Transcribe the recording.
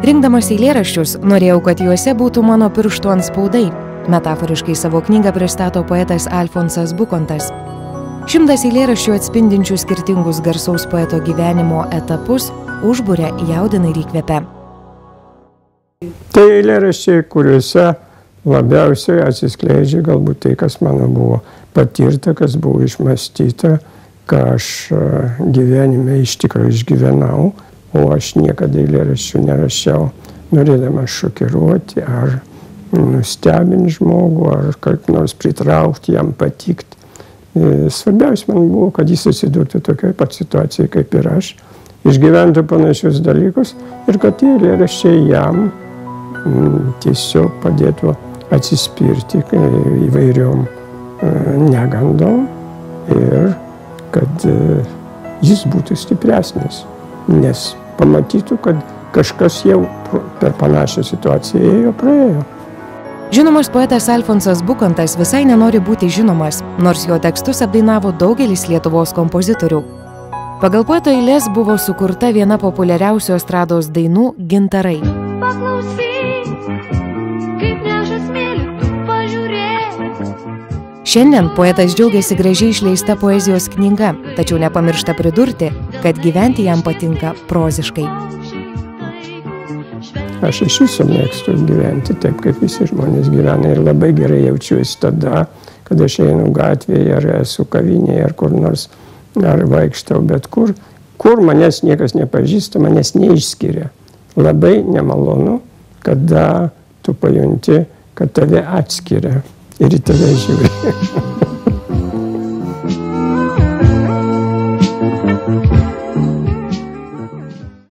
Rinkdamas eilėraščius, norėjau, kad juose būtų mano pirštų antspaudai. Metaforiškai savo knygą pristato poetas Alfonsas Bukontas. 100 eilėraščių atspindinčių skirtingus garsaus poeto gyvenimo etapus užburia, jaudina ir įkvepia. Tai eilėraščiai, kuriuose labiausiai atsiskleidžia galbūt tai, kas mano buvo patirta, kas buvo išmąstyta, ką aš gyvenime iš tikrųjų išgyvenau, o aš niekada eilėraščių nerašiau, norėdamas šokiruoti ar nustebinti žmogų, ar kaip nors pritraukti, jam patikti. Svarbiausia man buvo, kad jis susidurtų tokioj pat situacijai kaip ir aš, išgyventų panašius dalykus ir kad tie eilėraščiai jam tiesiog padėtų atsispirti įvairiom negandom ir kad jis būtų stipresnis, nes pamatytų, kad kažkas jau per panašią situaciją ėjo, praėjo. Žinomas poetas Alfonsas Bukontas visai nenori būti žinomas, nors jo tekstus apdainavo daugelis Lietuvos kompozitorių. Pagal poeto eiles buvo sukurta viena populiariausių estrados dainų Gintarai. Šiandien poetas džiaugiasi gražiai išleista poezijos knyga, tačiau nepamiršta pridurti, kad gyventi jam patinka proziškai. Aš iš viso mėgstu gyventi taip, kaip visi žmonės gyvena ir labai gerai jaučiuosi tada, kad aš einu gatvėje ar esu kavinėje ar kur nors, ar vaikštau, bet kur manęs niekas nepažįsta, manęs neišskiria. Labai nemalonu, kada tu pajunti, kad tave atskiria ir į tave žiūri.